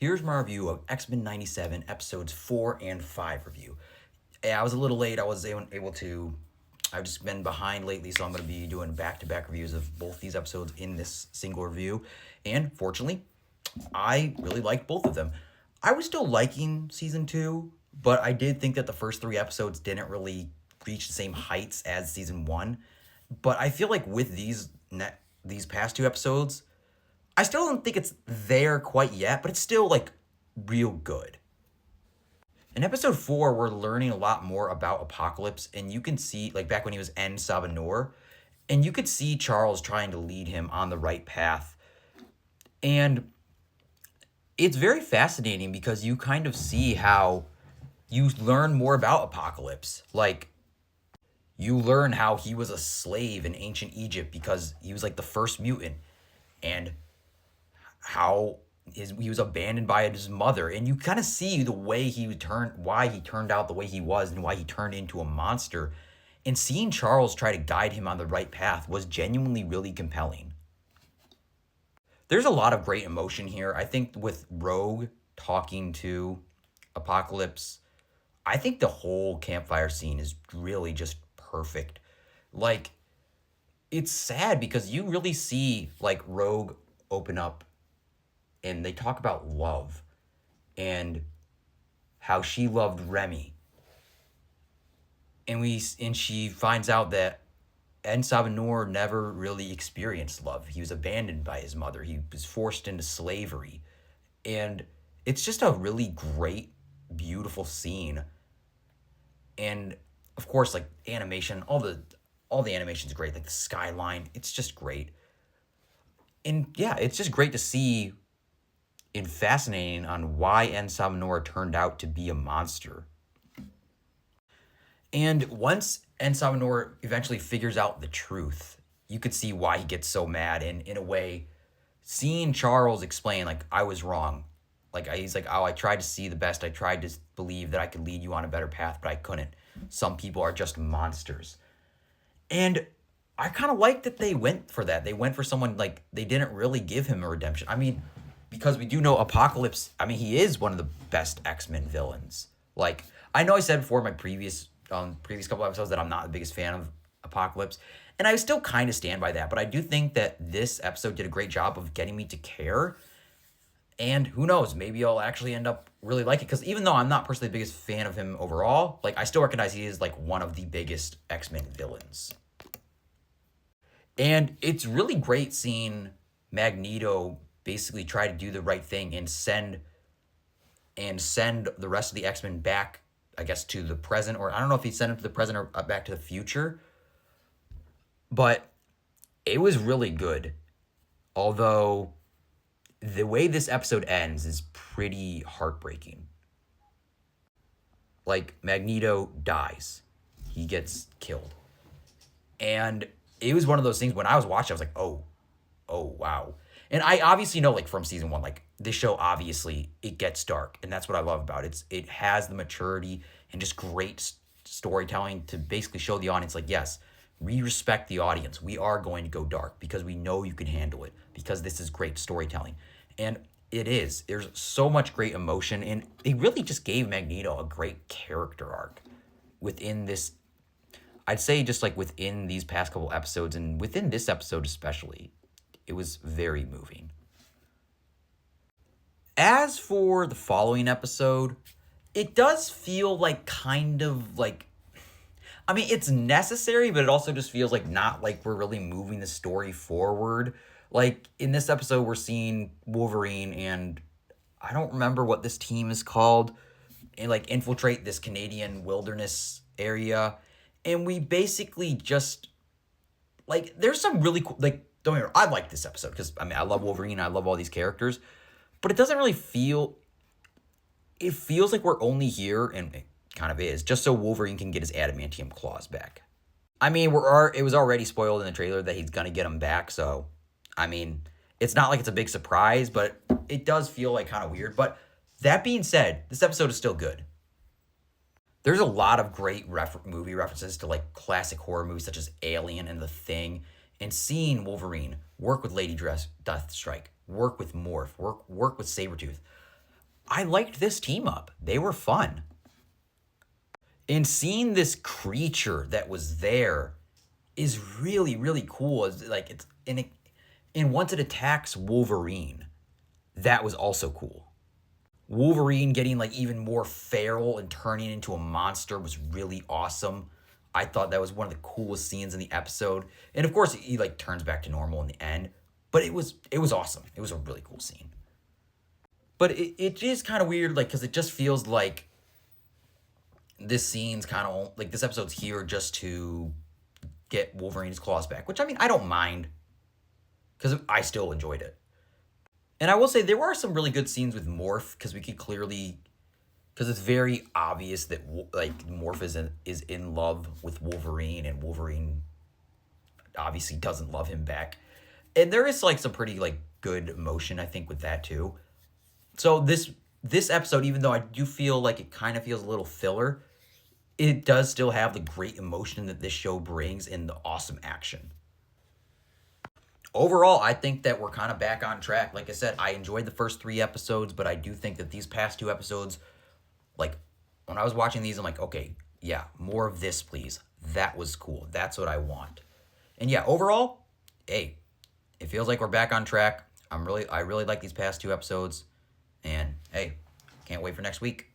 here's my review of X-Men 97 episodes 4 and 5 review. Yeah, I was a little late. I was able to. I've just been behind lately, so I'm going to be doing back-to-back reviews of both these episodes in this single review. And fortunately, I really liked both of them. I was still liking season 2, but I did think that the first 3 episodes didn't really reach the same heights as season 1. But I feel like with these past 2 episodes, I still don't think it's there quite yet, but it's still like real good. In episode 4, we're learning a lot more about Apocalypse, and you can see, like back when he was En-Sabah Nur, and you could see Charles trying to lead him on the right path. And it's very fascinating because you kind of see how you learn more about Apocalypse. Like, you learn how he was a slave in ancient Egypt because he was like the first mutant, and how he was abandoned by his mother, and you kind of see the way why he turned out the way he was, and why he turned into a monster. And seeing Charles try to guide him on the right path was genuinely really compelling. There's a lot of great emotion here. I think with Rogue talking to Apocalypse, I think the whole campfire scene is really just perfect. Like, it's sad because you really see like Rogue open up, and they talk about love and how she loved Remy. And she finds out that En-Sabah Nur never really experienced love. He was abandoned by his mother. He was forced into slavery. And it's just a really great, beautiful scene. And of course, like animation, all the animation's great. Like the skyline, it's just great. And yeah, it's just great to see and fascinating on why En-Sabah Nur turned out to be a monster. And once En-Sabah Nur eventually figures out the truth, you could see why he gets so mad. And in a way, seeing Charles explain, like, I was wrong. Like, he's like, oh, I tried to see the best. I tried to believe that I could lead you on a better path, but I couldn't. Some people are just monsters. And I kind of like that they went for that. They went for someone, like, they didn't really give him a redemption. I mean, because we do know Apocalypse, I mean, he is one of the best X-Men villains. Like, I know I said before in my previous couple episodes that I'm not the biggest fan of Apocalypse, and I still kind of stand by that, but I do think that this episode did a great job of getting me to care, and who knows, maybe I'll actually end up really liking it, because even though I'm not personally the biggest fan of him overall, like, I still recognize he is, like, one of the biggest X-Men villains. And it's really great seeing Magneto basically try to do the right thing and send the rest of the X-Men back, I guess, to the present, or I don't know if he sent them to the present or back to the future, but it was really good. Although the way this episode ends is pretty heartbreaking. Like, Magneto dies. He gets killed. And it was one of those things when I was watching, I was like, oh, wow. And I obviously know, like, from season 1, like, this show, obviously, it gets dark. And that's what I love about it. It has the maturity and just great storytelling to basically show the audience, like, yes, we respect the audience. We are going to go dark because we know you can handle it, because this is great storytelling. And it is. There's so much great emotion. And they really just gave Magneto a great character arc within this. I'd say just, like, within these past couple episodes, and within this episode especially. It was very moving. As for the following episode, it does feel like kind of like, I mean, it's necessary, but it also just feels like not like we're really moving the story forward. Like, in this episode, we're seeing Wolverine and I don't remember what this team is called, and like infiltrate this Canadian wilderness area. And we basically just, like, there's some really cool, like, don't get me wrong, I like this episode because, I mean, I love Wolverine, I love all these characters, but it doesn't really feel, it feels like we're only here, and it kind of is, just so Wolverine can get his adamantium claws back. I mean, it was already spoiled in the trailer that he's going to get them back, so, I mean, it's not like it's a big surprise, but it does feel like kind of weird. But that being said, this episode is still good. There's a lot of great movie references to, like, classic horror movies such as Alien and The Thing. And seeing Wolverine work with Lady Deathstrike, work with Morph, work with Sabretooth, I liked this team up. They were fun. And seeing this creature that was there is really, really cool. It's like and once it attacks Wolverine, that was also cool. Wolverine getting like even more feral and turning into a monster was really awesome. I thought that was one of the coolest scenes in the episode. And of course he like turns back to normal in the end. But it was awesome. It was a really cool scene. But it is kind of weird, like, because it just feels like this scene's kind of like this episode's here just to get Wolverine's claws back, which I mean, I don't mind because I still enjoyed it. And I will say there were some really good scenes with Morph because we could clearly, because it's very obvious that like Morph is in love with Wolverine, and Wolverine obviously doesn't love him back. And there is like some pretty like good emotion I think with that too. So this episode, even though I do feel like it kind of feels a little filler, it does still have the great emotion that this show brings and the awesome action. Overall, I think that we're kind of back on track. Like I said, I enjoyed the first 3 episodes, but I do think that these past 2 episodes, like when I was watching these, I'm like, okay, yeah, more of this, please. That was cool. That's what I want. And yeah, overall, hey, it feels like we're back on track. I really like these past 2 episodes, and hey, can't wait for next week.